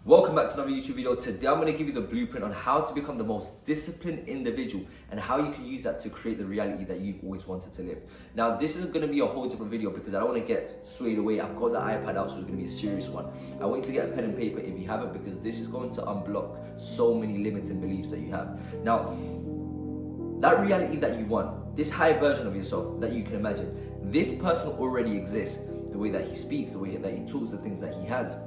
Welcome back to another YouTube video. Today I'm going to give you the blueprint on how to become the most disciplined individual and how you can use that to create the reality that you've always wanted to live. Now this is going to be a whole different video because I don't want to get swayed away. I've got the iPad out, so it's going to be a serious one. I want you to get a pen and paper if you haven't, because this is going to unblock so many limiting beliefs that you have. Now, that reality that you want, this high version of yourself that you can imagine, this person already exists. The way that he speaks, the way that he talks, the things that he has.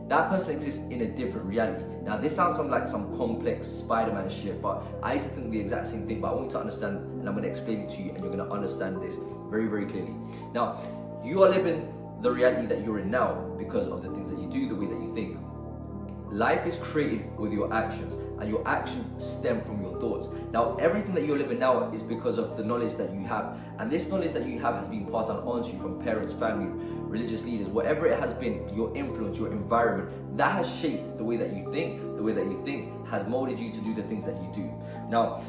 That person exists in a different reality. Now this sounds like some complex Spider-Man shit, but I used to think the exact same thing, but I want you to understand, and I'm going to explain it to you, and you're going to understand this very, very clearly. Now, you are living the reality that you're in now because of the things that you do, the way that you think. Life is created with your actions, and your actions stem from your thoughts. Now, everything that you're living now is because of the knowledge that you have, and this knowledge that you have has been passed on to you from parents, family, religious leaders, whatever it has been, your influence, your environment, that has shaped the way that you think. The way that you think has molded you to do the things that you do. Now,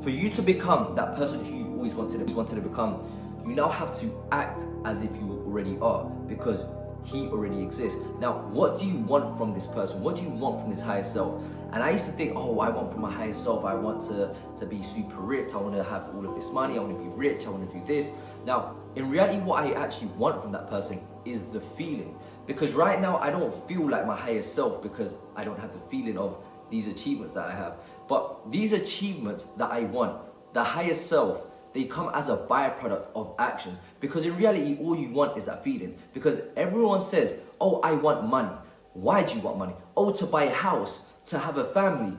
for you to become that person who you've always wanted to become, you now have to act as if you already are, because he already exists. Now, what do you want from this person? What do you want from this higher self? And I used to think, oh, I want from my higher self, I want to be super rich, I want to have all of this money, I want to be rich, I want to do this. Now, in reality, what I actually want from that person is the feeling. Because right now, I don't feel like my higher self because I don't have the feeling of these achievements that I have. But these achievements that I want, the higher self, they come as a byproduct of actions. Because in reality, all you want is that feeling. Because everyone says, oh, I want money. Why do you want money? Oh, to buy a house, to have a family.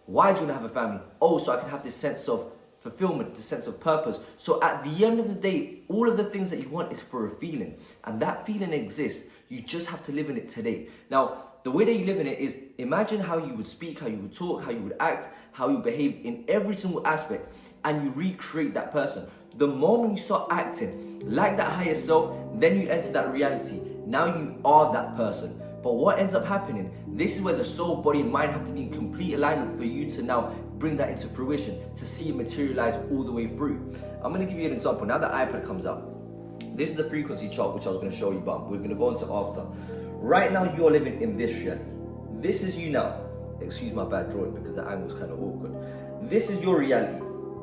Why do you want to have a family? Oh, so I can have this sense of fulfillment, this sense of purpose. So at the end of the day, all of the things that you want is for a feeling. And that feeling exists. You just have to live in it today. Now, the way that you live in it is, imagine how you would speak, how you would talk, how you would act, how you behave in every single aspect, and you recreate that person. The moment you start acting like that higher self, then you enter that reality. Now you are that person. But what ends up happening, this is where the soul, body, and mind have to be in complete alignment for you to now bring that into fruition, to see it materialize all the way through. I'm going to give you an example. Now the iPad comes out. This is the frequency chart, which I was going to show you, but we're going to go into after. Right now, you're living in this reality. This is you now. Excuse my bad drawing because the angle's kind of awkward. This is your reality.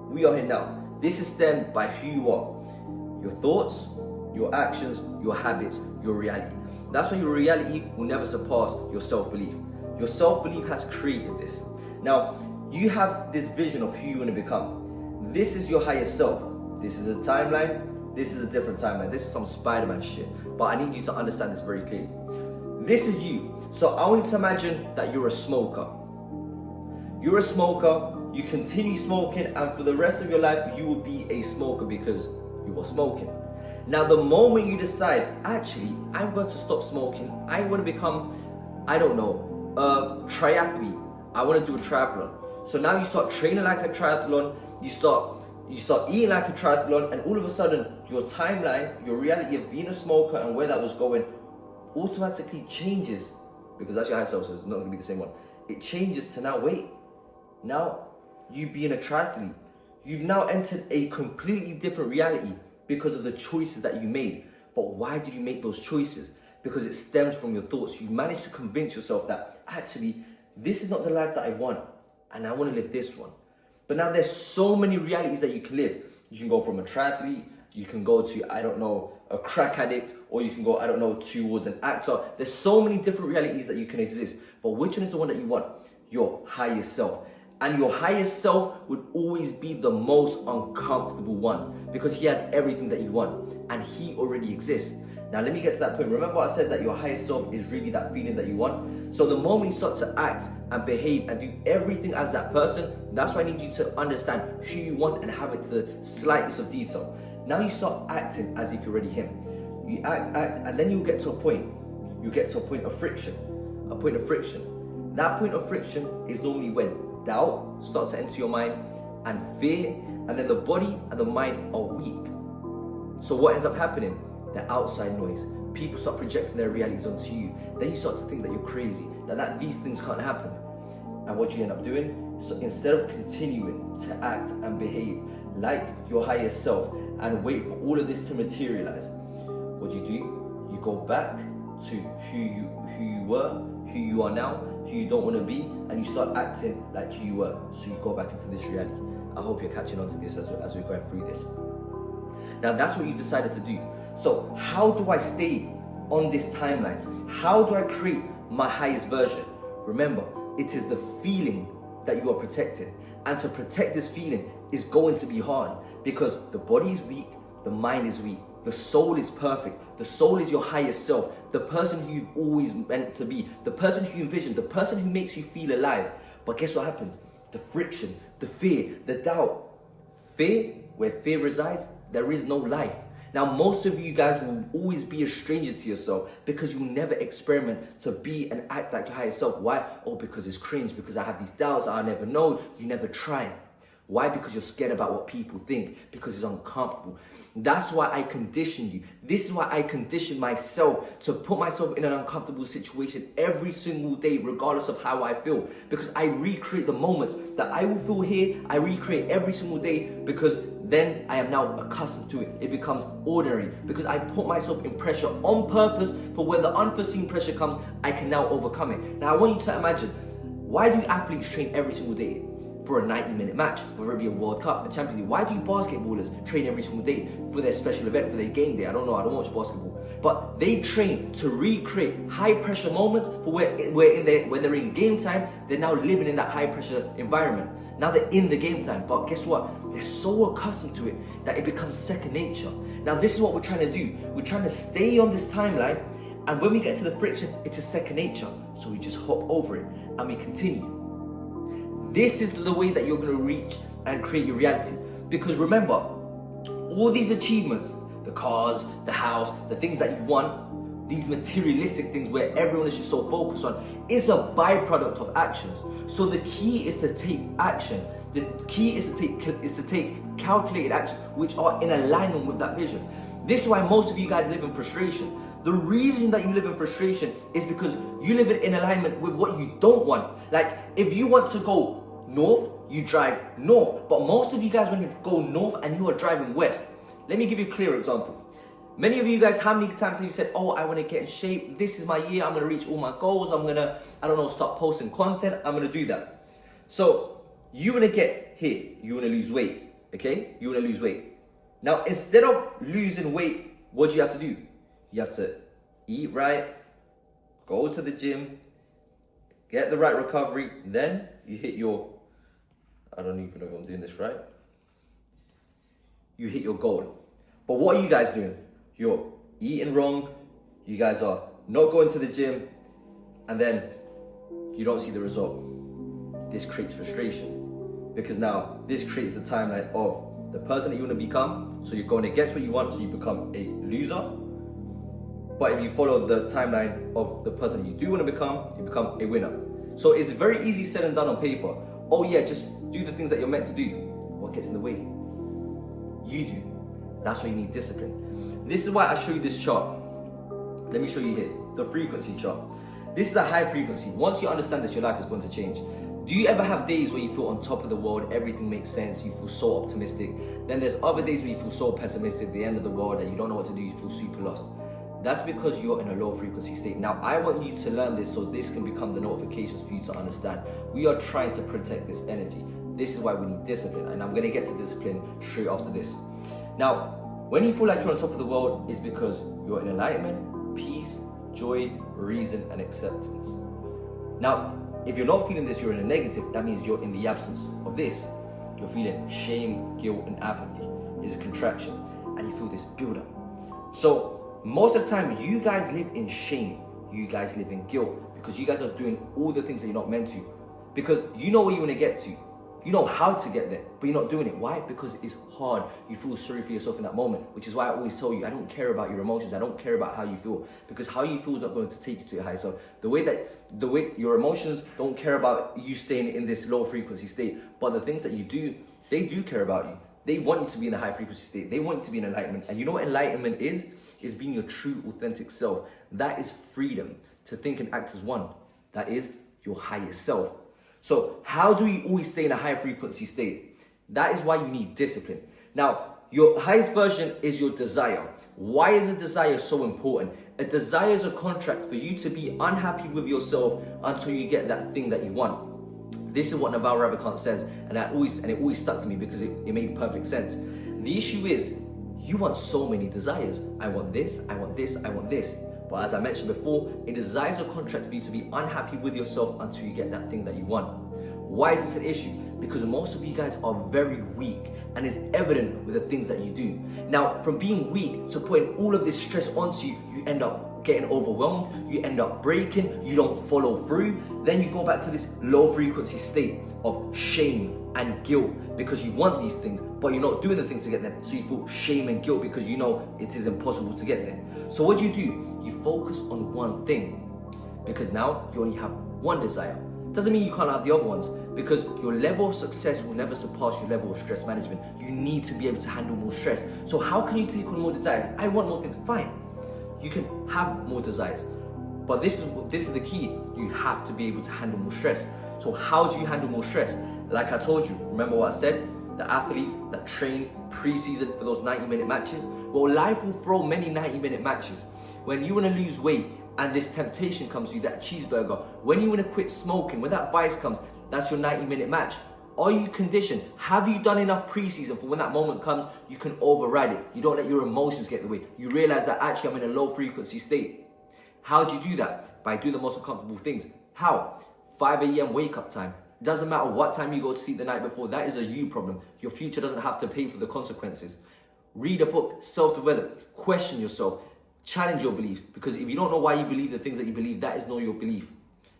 We are here now. This is stemmed by who you are. Your thoughts, your actions, your habits, your reality. That's why your reality will never surpass your self-belief. Your self-belief has created this. Now, you have this vision of who you want to become. This is your higher self. This is a timeline. This is a different timeline. This is some Spider-Man shit. But I need you to understand this very clearly. This is you. So I want you to imagine that you're a smoker. You're a smoker. You continue smoking, and for the rest of your life, you will be a smoker because you are smoking. Now, the moment you decide, actually, I'm going to stop smoking, I want to become, I don't know, a triathlete. I want to do a triathlon. So now you start training like a triathlon, you start eating like a triathlon, and all of a sudden, your timeline, your reality of being a smoker and where that was going automatically changes, because that's your higher self, so it's not going to be the same one. It changes to now, wait, now you being a triathlete, you've now entered a completely different reality because of the choices that you made. But why did you make those choices? Because it stems from your thoughts. You managed to convince yourself that actually, this is not the life that I want, and I want to live this one. But now there's so many realities that you can live. You can go from a triathlete, you can go to, I don't know, a crack addict, or you can go, I don't know, towards an actor. There's so many different realities that you can exist. But which one is the one that you want? Your higher self. And your higher self would always be the most uncomfortable one because he has everything that you want and he already exists. Now let me get to that point. Remember I said that your higher self is really that feeling that you want? So the moment you start to act and behave and do everything as that person, that's why I need you to understand who you want and have it to the slightest of detail. Now you start acting as if you're already him. You act, and then you'll get to a point. You get to a point of friction. A point of friction. That point of friction is normally when doubt starts to enter your mind, and fear, and then the body and the mind are weak. So what ends up happening? The outside noise. People start projecting their realities onto you. Then you start to think that you're crazy, that these things can't happen. And what you end up doing? So instead of continuing to act and behave like your higher self and wait for all of this to materialize, what do? You go back to who you were, who you are now, who you don't want to be, and you start acting like who you were. So you go back into this reality. I hope you're catching on to this as we're going through this. Now that's what you decided to do. So how do I stay on this timeline? How do I create my highest version? Remember, it is the feeling that you are protecting. And to protect this feeling is going to be hard because the body is weak, the mind is weak, the soul is perfect. The soul is your highest self, the person who you've always meant to be, the person who you envision, the person who makes you feel alive. But guess what happens? The friction, the fear, the doubt. Fear, where fear resides, there is no life. Now, most of you guys will always be a stranger to yourself because you never experiment to be and act like your higher self. Why? Oh, because it's cringe, because I have these doubts, I never know. You never try. Why? Because you're scared about what people think, because it's uncomfortable. That's why I condition you. This is why I condition myself to put myself in an uncomfortable situation every single day, regardless of how I feel. Because I recreate the moments that I will feel here, I recreate every single day, because then I am now accustomed to it. It becomes ordinary because I put myself in pressure on purpose for when the unforeseen pressure comes, I can now overcome it. Now I want you to imagine, why do athletes train every single day? For a 90-minute match, whether it be a World Cup, a Champions League. Why do basketballers train every single day for their special event, for their game day? I don't know, I don't watch basketball. But they train to recreate high pressure moments for when they're in game time, they're now living in that high pressure environment. Now they're in the game time, but guess what? They're so accustomed to it that it becomes second nature. Now this is what we're trying to do. We're trying to stay on this timeline, and when we get to the friction, it's a second nature. So we just hop over it and we continue. This is the way that you're going to reach and create your reality. Because remember, all these achievements, the cars, the house, the things that you want, these materialistic things where everyone is just so focused on, is a byproduct of actions. So the key is to take action. The key is to take calculated actions which are in alignment with that vision. This is why most of you guys live in frustration. The reason that you live in frustration is because you live in alignment with what you don't want. Like, if you want to go north, you drive north. But most of you guys want to go north and you are driving west. Let me give you a clear example. Many of you guys, how many times have you said, oh, I want to get in shape. This is my year. I'm going to reach all my goals. I'm going to, start posting content. I'm going to do that. So you want to get here. You want to lose weight. Okay? You want to lose weight. Now, instead of losing weight, what do you have to do? You have to eat right, go to the gym, get the right recovery, then you hit your, I don't even know if I'm doing this right. You hit your goal. But what are you guys doing? You're eating wrong, you guys are not going to the gym, and then you don't see the result. This creates frustration because now this creates the timeline of the person that you want to become. So you're going to get what you want, so you become a loser. But if you follow the timeline of the person you do want to become, you become a winner. So it's very easy said and done on paper. Oh yeah, just do the things that you're meant to do. What gets in the way? You do. That's why you need discipline. This is why I show you this chart. Let me show you here, the frequency chart. This is a high frequency. Once you understand this, your life is going to change. Do you ever have days where you feel on top of the world, everything makes sense, you feel so optimistic? Then there's other days where you feel so pessimistic, the end of the world, and you don't know what to do, you feel super lost. That's because you're in a low frequency state. Now, I want you to learn this so this can become the notifications for you to understand. We are trying to protect this energy. This is why we need discipline, and I'm gonna get to discipline straight after this. Now, when you feel like you're on top of the world, it's because you're in enlightenment, peace, joy, reason, and acceptance. Now, if you're not feeling this, you're in a negative, that means you're in the absence of this. You're feeling shame, guilt, and apathy. It's a contraction, and you feel this build-up. So, most of the time, you guys live in shame. You guys live in guilt because you guys are doing all the things that you're not meant to. Because you know where you want to get to. You know how to get there, but you're not doing it. Why? Because it's hard. You feel sorry for yourself in that moment, which is why I always tell you, I don't care about your emotions. I don't care about how you feel, because how you feel is not going to take you to your higher self. The way your emotions don't care about you staying in this low frequency state, but the things that you do, they do care about you. They want you to be in a high frequency state. They want you to be in enlightenment. And you know what enlightenment is? Is being your true, authentic self. That is freedom to think and act as one. That is your highest self. So how do you always stay in a high frequency state? That is why you need discipline. Now, your highest version is your desire. Why is a desire so important? A desire is a contract for you to be unhappy with yourself until you get that thing that you want. This is what Naval Ravikant says, and it always stuck to me because it made perfect sense. The issue is, you want so many desires. I want this, I want this, I want this. But as I mentioned before, a desire is a contract for you to be unhappy with yourself until you get that thing that you want. Why is this an issue? Because most of you guys are very weak, and it's evident with the things that you do. Now, from being weak to putting all of this stress onto you, you end up getting overwhelmed, you end up breaking, you don't follow through. Then you go back to this low frequency state of shame and guilt because you want these things, but you're not doing the things to get them. So you feel shame and guilt because you know it is impossible to get there. So what do? You focus on one thing, because now you only have one desire. Doesn't mean you can't have the other ones, because your level of success will never surpass your level of stress management. You need to be able to handle more stress. So how can you take on more desires? I want more things. Fine, you can have more desires, but this is the key. You have to be able to handle more stress. So how do you handle more stress? Like I told you, remember what I said? The athletes that train pre-season for those 90-minute matches. Well, life will throw many 90-minute matches. When you want to lose weight and this temptation comes to you, that cheeseburger, when you want to quit smoking, when that vice comes, that's your 90-minute match. Are you conditioned? Have you done enough pre-season for when that moment comes, you can override it? You don't let your emotions get in the way. You realize that actually I'm in a low frequency state. How do you do that? By doing the most uncomfortable things. How? 5 a.m. wake up time. Doesn't matter what time you go to sleep the night before, that is a you problem. Your future doesn't have to pay for the consequences. Read a book, self-develop, question yourself, challenge your beliefs, because if you don't know why you believe the things that you believe, that is not your belief.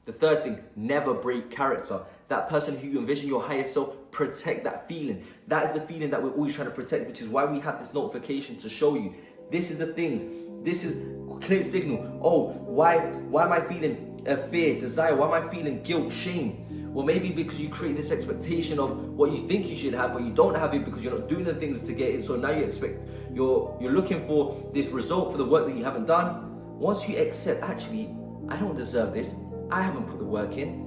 The third thing, never break character. That person who you envision your higher self, protect that feeling. That is the feeling that we're always trying to protect, which is why we have this notification to show you. This is the things. This is clear signal. Oh, why am I feeling fear, desire? Why am I feeling guilt, shame? Well, maybe because you create this expectation of what you think you should have, but you don't have it because you're not doing the things to get it. So now you're looking for this result for the work that you haven't done. Once you accept, actually, I don't deserve this. I haven't put the work in.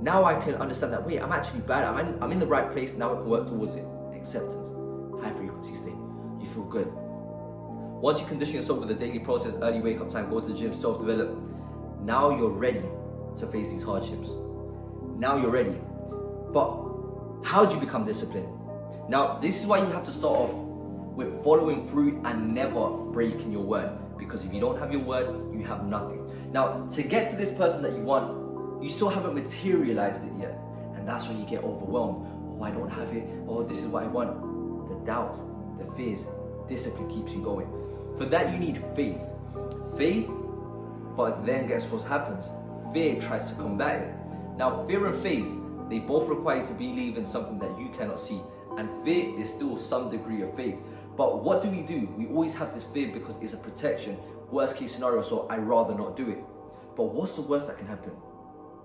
Now I can understand that, wait, I'm actually bad. I'm in the right place. Now I can work towards it. Acceptance, high frequency state. You feel good. Once you condition yourself with a daily process, early wake up time, go to the gym, self-develop. Now you're ready to face these hardships. Now you're ready. But how do you become disciplined? Now, this is why you have to start off with following through and never breaking your word. Because if you don't have your word, you have nothing. Now, to get to this person that you want, you still haven't materialized it yet. And that's when you get overwhelmed. Oh, I don't have it. Oh, this is what I want. The doubts, the fears, discipline keeps you going. For that, you need faith. Faith, but then guess what happens? Fear tries to combat it. Now, fear and faith, they both require you to believe in something that you cannot see. And fear is still some degree of faith. But what do? We always have this fear because it's a protection. Worst case scenario, so I'd rather not do it. But what's the worst that can happen?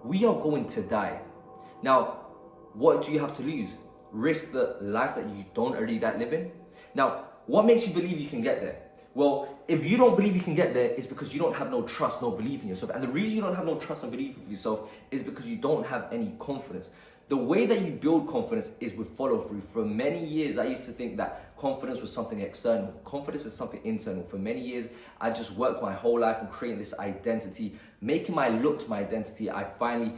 We are going to die. Now, what do you have to lose? Risk the life that you don't already live in? Now, what makes you believe you can get there? Well, if you don't believe you can get there, it's because you don't have no trust, no belief in yourself. And the reason you don't have no trust and belief in yourself is because you don't have any confidence. The way that you build confidence is with follow through. For many years, I used to think that confidence was something external. Confidence is something internal. For many years, I just worked my whole life on creating this identity, making my looks my identity. I finally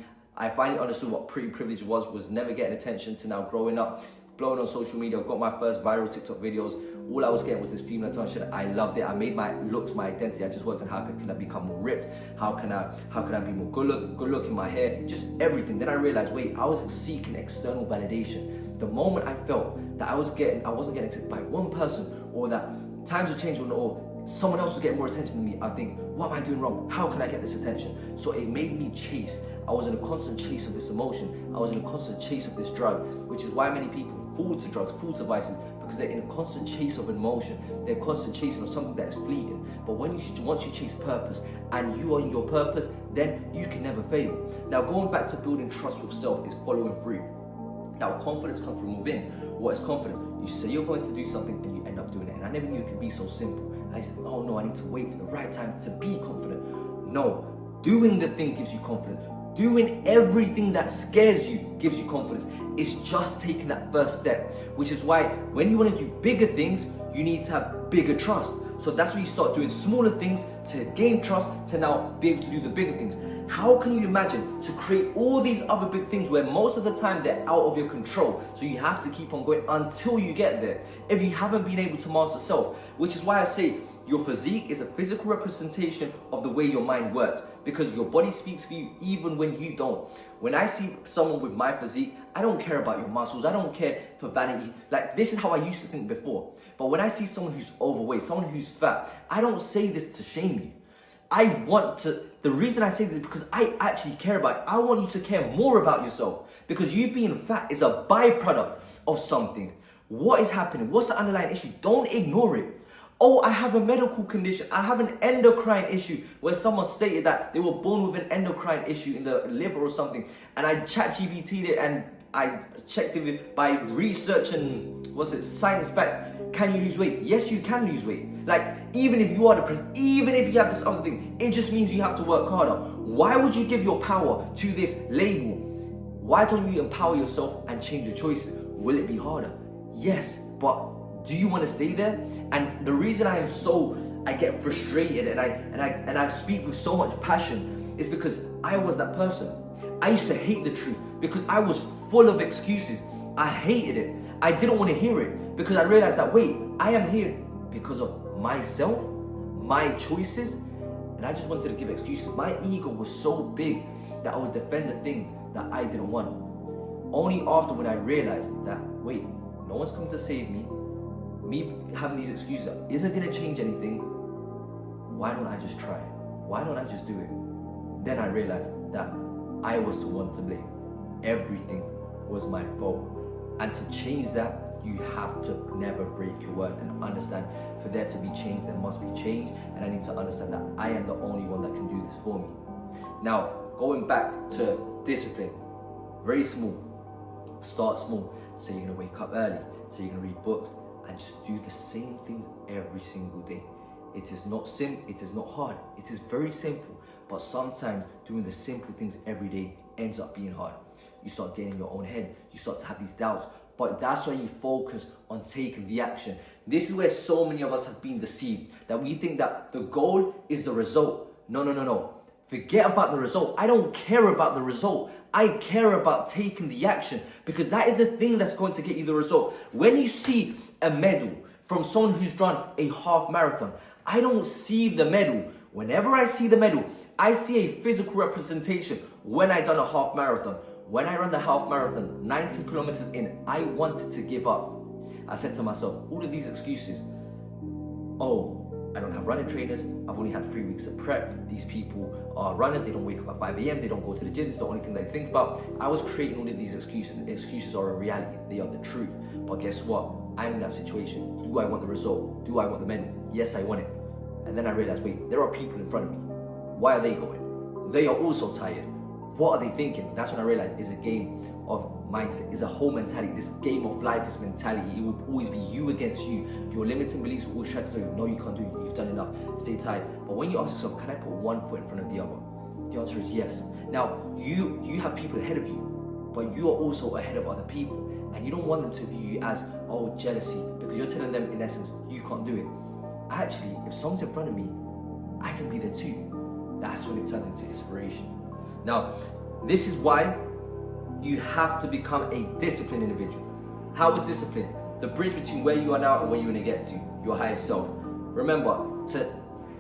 understood what pretty privilege was never getting attention, to now growing up, blowing on social media, got my first viral TikTok videos. All I was getting was this female attention. I loved it. I made my looks my identity. I just worked on how can I become more ripped? How can I be more good looking, my hair, just everything. Then I realized, wait, I was seeking external validation. The moment I felt that I wasn't getting accepted by one person, or that times were changing, or someone else was getting more attention than me, I think, what am I doing wrong? How can I get this attention? So it made me chase. I was in a constant chase of this emotion. I was in a constant chase of this drug, which is why many people fall to drugs, fall to vices, because they're in a constant chase of emotion. They're constant chasing of something that is fleeting. But once you chase purpose and you are in your purpose, then you can never fail. Now, going back to building trust with self is following through. Now, confidence comes from within. What is confidence? You say you're going to do something and you end up doing it. And I never knew it could be so simple. I said, oh no, I need to wait for the right time to be confident. No, doing the thing gives you confidence. Doing everything that scares you gives you confidence. It's just taking that first step, which is why when you want to do bigger things, you need to have bigger trust. So that's when you start doing smaller things to gain trust, to now be able to do the bigger things. How can you imagine to create all these other big things where most of the time they're out of your control? So you have to keep on going until you get there. If you haven't been able to master self, which is why I say your physique is a physical representation of the way your mind works, because your body speaks for you even when you don't. When I see someone with my physique, I don't care about your muscles. I don't care for vanity. Like, this is how I used to think before. But when I see someone who's overweight, someone who's fat, I don't say this to shame you. The reason I say this is because I actually care about it. I want you to care more about yourself, because you being fat is a byproduct of something. What is happening? What's the underlying issue? Don't ignore it. Oh, I have a medical condition. I have an endocrine issue, where someone stated that they were born with an endocrine issue in the liver or something. And I ChatGPT'd it and I checked it by research and science backed. Can you lose weight? Yes, you can lose weight. Like, even if you are depressed, even if you have this other thing, it just means you have to work harder. Why would you give your power to this label? Why don't you empower yourself and change your choices? Will it be harder? Yes, but do you want to stay there? And the reason I get frustrated and I speak with so much passion is because I was that person. I used to hate the truth because I was full of excuses. I hated it. I didn't want to hear it because I realized that, wait, I am here because of myself, my choices, and I just wanted to give excuses. My ego was so big that I would defend the thing that I didn't want. Only after when I realized that, wait, no one's coming to save me. Me having these excuses isn't going to change anything. Why don't I just try? Why don't I just do it? Then I realized that I was the one to blame. Everything was my fault. And to change that, you have to never break your word and understand, for there to be change, there must be change. And I need to understand that I am the only one that can do this for me. Now, going back to discipline, very small. Start small. Say you're going to wake up early. Say you're going to read books. And just do the same things every single day. It is not it is not hard. It is very simple. But sometimes doing the simple things every day ends up being hard. You start getting in your own head. You start to have these doubts. But that's why you focus on taking the action. This is where so many of us have been deceived. That we think that the goal is the result. No. Forget about the result. I don't care about the result. I care about taking the action, because that is the thing that's going to get you the result. When you see a medal from someone who's run a half marathon, I don't see the medal. Whenever I see the medal, I see a physical representation when I done a half marathon. When I run the half marathon, 19 kilometers in, I wanted to give up. I said to myself, all of these excuses, oh, I don't have running trainers, I've only had 3 weeks of prep, these people are runners, they don't wake up at 5 a.m, they don't go to the gym, it's the only thing they think about. I was creating all of these excuses. Excuses are a reality, they are the truth. But guess what? I'm in that situation. Do I want the result? Do I want the medal? Yes, I want it. And then I realized, wait, there are people in front of me. Why are they going? They are also tired. What are they thinking? That's when I realized it's a game of mindset. It's a whole mentality. This game of life is mentality. It will always be you against you. Your limiting beliefs will always try to tell you, no, you can't do it. You've done enough. Stay tired. But when you ask yourself, can I put one foot in front of the other? The answer is yes. Now, you have people ahead of you, but you are also ahead of other people. And you don't want them to view you as, oh, jealousy, because you're telling them, in essence, you can't do it. Actually, if someone's in front of me, I can be there too. That's when it turns into inspiration. Now, this is why you have to become a disciplined individual. How is discipline? The bridge between where you are now and where you're going to get to, your highest self. Remember, to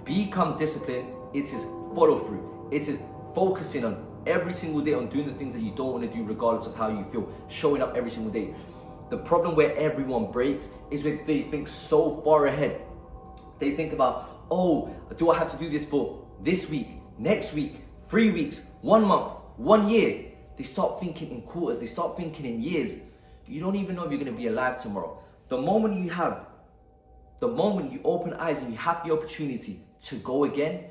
become disciplined, it is follow through. It is focusing on every single day on doing the things that you don't want to do regardless of how you feel, showing up every single day. The problem where everyone breaks is when they think so far ahead. They think about, oh, do I have to do this for this week, next week, 3 weeks, 1 month, 1 year? They start thinking in quarters, they start thinking in years. You don't even know if you're going to be alive tomorrow. The moment you open eyes and you have the opportunity to go again,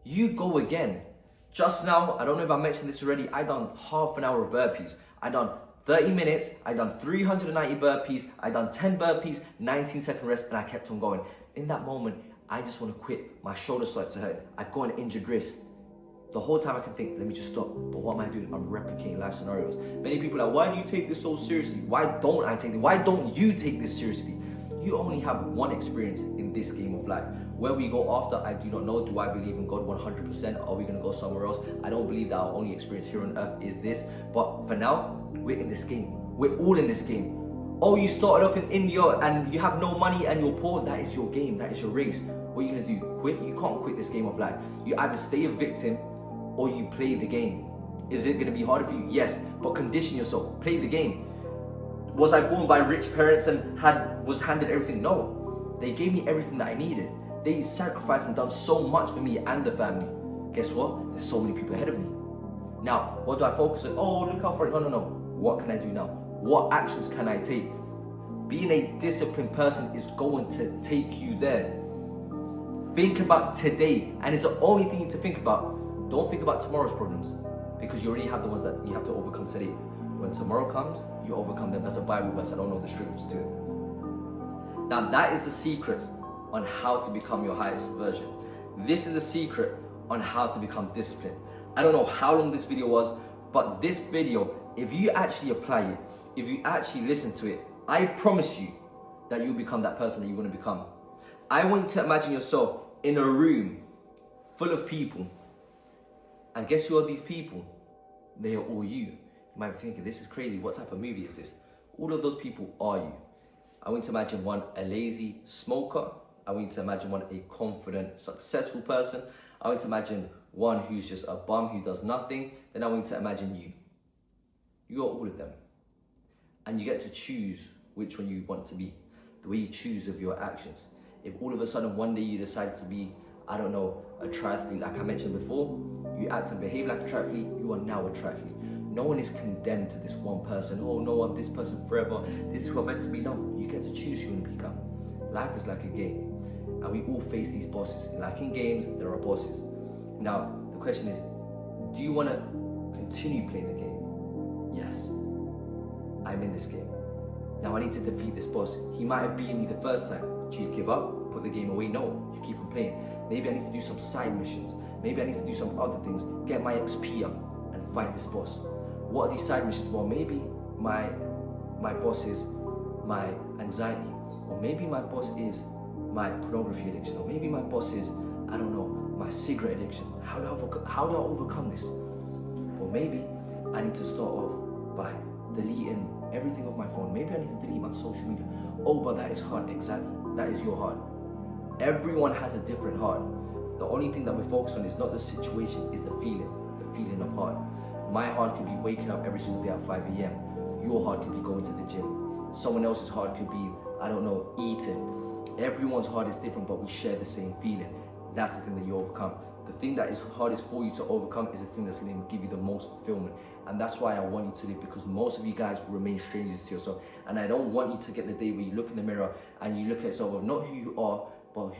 you go again. Just now, I don't know if I mentioned this already, I done half an hour of burpees. I done 30 minutes, I done 390 burpees, I done 10 burpees, 19-second rest, and I kept on going. In that moment, I just want to quit. My shoulders start to hurt. I've got an injured wrist. The whole time I can think, let me just stop. But what am I doing? I'm replicating life scenarios. Many people are like, why do you take this so seriously? Why don't I take it? Why don't you take this seriously? You only have one experience in this game of life. Where we go after, I do not know. Do I believe in God 100%? Are we going to go somewhere else? I don't believe that our only experience here on earth is this. But for now, we're in this game. We're all in this game. Oh, you started off in India and you have no money and you're poor. That is your game. That is your race. What are you going to do? Quit? You can't quit this game of life. You either stay a victim or you play the game. Is it going to be harder for you? Yes. But condition yourself. Play the game. Was I born by rich parents and was handed everything? No. They gave me everything that I needed. They sacrificed and done so much for me and the family. Guess what? There's so many people ahead of me. Now, what do I focus on? Oh, look out for it. No. What can I do now? What actions can I take? Being a disciplined person is going to take you there. Think about today, and it's the only thing you need to think about. Don't think about tomorrow's problems, because you already have the ones that you have to overcome today. When tomorrow comes, you overcome them. That's a Bible verse. I don't know the scriptures to it. Now, that is the secret on how to become your highest version. This is the secret on how to become disciplined. I don't know how long this video was, but this video, if you actually apply it, if you actually listen to it, I promise you that you'll become that person that you want to become. I want you to imagine yourself in a room full of people. And guess who are these people? They are all you. You might be thinking, this is crazy. What type of movie is this? All of those people are you. I want you to imagine one, a lazy smoker. I want you to imagine one, a confident, successful person. I want you to imagine one who's just a bum who does nothing. Then I want you to imagine you. You are all of them. And you get to choose which one you want to be. The way you choose of your actions. If all of a sudden one day you decide to be, I don't know, a triathlete like I mentioned before, you act and behave like a triathlete, you are now a triathlete. No one is condemned to this one person. Oh no, I'm this person forever. This is who I'm meant to be. No, you get to choose who you want to become. Life is like a game. And we all face these bosses. Like in games, there are bosses. Now, the question is, do you want to continue playing the game? Yes. I'm in this game. Now I need to defeat this boss. He might have beaten me the first time. Do you give up? Put the game away? No, you keep on playing. Maybe I need to do some side missions. Maybe I need to do some other things. Get my XP up and fight this boss. What are these side missions? Well, maybe my boss is my anxiety. Or maybe my boss is my pornography addiction. Or maybe my boss is, I don't know, my cigarette addiction. How do I overcome this? Or maybe I need to start off by deleting everything off my phone. Maybe I need to delete my social media. Oh, but that is hard. Exactly. That is your heart. Everyone has a different heart. The only thing that we focus on is not the situation, is the feeling of heart. My heart could be waking up every single day at 5 a.m. Your heart could be going to the gym. Someone else's heart could be, I don't know, eating. Everyone's heart is different, but we share the same feeling. That's the thing that you overcome. The thing that is hardest for you to overcome is the thing that's going to give you the most fulfillment. And that's why I want you to live, because most of you guys will remain strangers to yourself. And I don't want you to get the day where you look in the mirror and you look at yourself of not who you are, but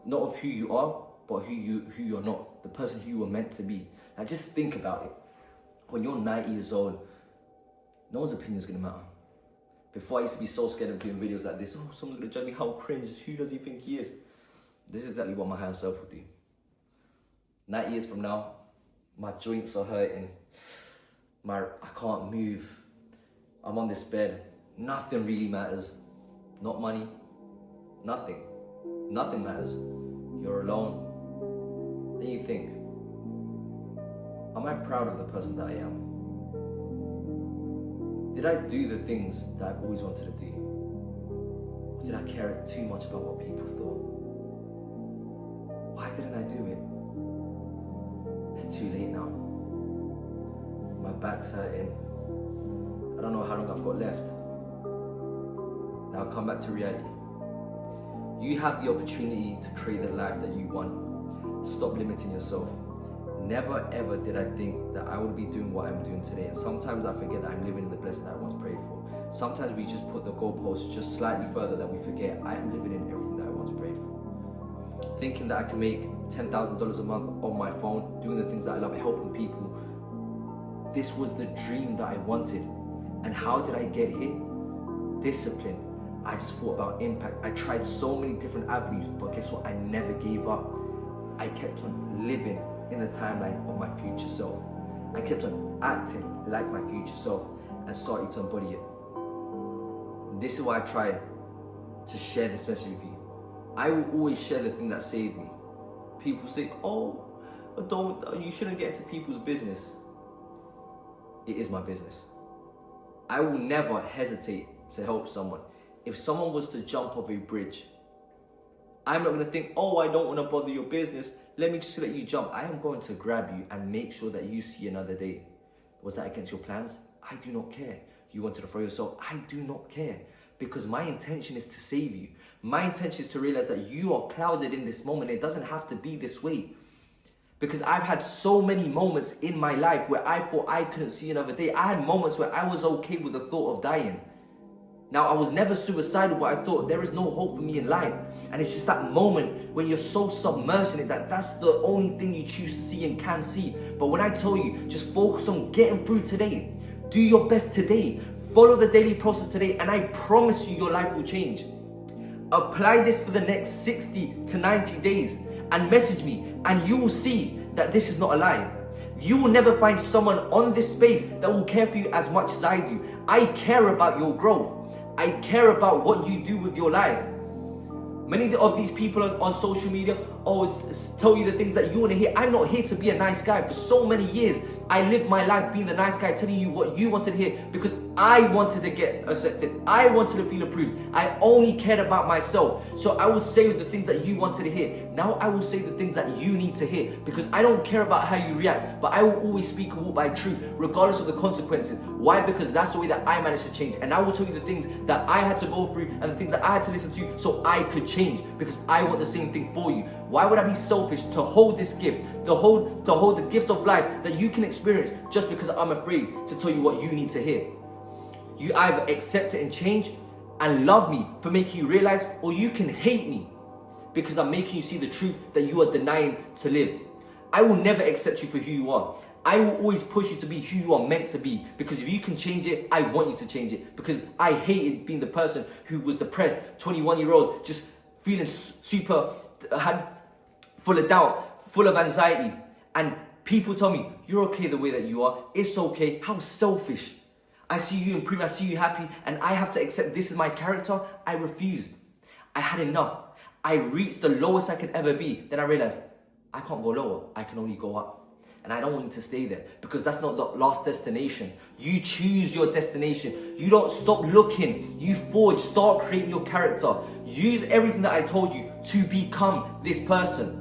not of who you are, but who you're not. The person who you were meant to be. Now just think about it. When you're 90 years old, no one's opinion is going to matter. Before I used to be so scared of doing videos like this. Oh, someone's going to judge me, how cringe, who does he think he is? This is exactly what my higher self would do. 90 years from now, my joints are hurting. I can't move. I'm on this bed. Nothing really matters. Not money. Nothing. Nothing matters. You're alone. Then you think, am I proud of the person that I am? Did I do the things that I've always wanted to do? Or did I care too much about what people thought? Why didn't I do it? It's too late now. My back's hurting. I don't know how long I've got left. Now come back to reality. You have the opportunity to create the life that you want. Stop limiting yourself. Never ever did I think that I would be doing what I'm doing today. And sometimes I forget that I'm living in the blessing that I once prayed for. Sometimes we just put the goalposts just slightly further that we forget I am living in everything that I once prayed for. Thinking that I can make $10,000 a month on my phone, doing the things that I love, helping people. This was the dream that I wanted. And how did I get here? Discipline. I just thought about impact. I tried so many different avenues, but guess what? I never gave up. I kept on living in the timeline of my future self. I kept on acting like my future self and started to embody it. This is why I try to share this message with you. I will always share the thing that saved me. People say, oh, you shouldn't get into people's business. It is my business. I will never hesitate to help someone. If someone was to jump off a bridge, I'm not going to think, oh, I don't want to bother your business. Let me just let you jump. I am going to grab you and make sure that you see another day. Was that against your plans? I do not care. You wanted to throw yourself? I do not care. Because my intention is to save you. My intention is to realize that you are clouded in this moment. It doesn't have to be this way. Because I've had so many moments in my life where I thought I couldn't see another day. I had moments where I was okay with the thought of dying. Now, I was never suicidal, but I thought there is no hope for me in life. And it's just that moment when you're so submerged in it that that's the only thing you choose to see and can see. But when I tell you, just focus on getting through today. Do your best today. Follow the daily process today, and I promise you your life will change. Apply this for the next 60 to 90 days and message me, and you will see that this is not a lie. You will never find someone on this space that will care for you as much as I do. I care about your growth. I care about what you do with your life. Many of these people on social media always tell you the things that you want to hear. I'm not here to be a nice guy. For so many years, I lived my life being the nice guy, telling you what you wanted to hear because I wanted to get accepted. I wanted to feel approved. I only cared about myself. So I would say the things that you wanted to hear. Now I will say the things that you need to hear because I don't care about how you react, but I will always speak and walk by truth, regardless of the consequences. Why? Because that's the way that I managed to change. And I will tell you the things that I had to go through and the things that I had to listen to so I could change because I want the same thing for you. Why would I be selfish to hold this gift, to hold the gift of life that you can experience just because I'm afraid to tell you what you need to hear? You either accept it and change and love me for making you realize, or you can hate me because I'm making you see the truth that you are denying to live. I will never accept you for who you are. I will always push you to be who you are meant to be because if you can change it, I want you to change it because I hated being the person who was depressed, 21-year-old, just feeling super, full of doubt, full of anxiety. And people tell me, you're okay the way that you are. It's okay. How selfish. I see you improve, I see you happy, and I have to accept this is my character. I refused. I had enough. I reached the lowest I could ever be. Then I realized, I can't go lower. I can only go up. And I don't want you to stay there because that's not the last destination. You choose your destination. You don't stop looking. You forge, start creating your character. Use everything that I told you to become this person.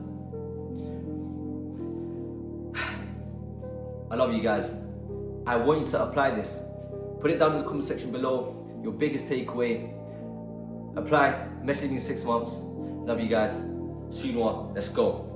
I love you guys. I want you to apply this. Put it down in the comment section below. Your biggest takeaway. Apply. Message me in 6 months. Love you guys. See you more. Let's go.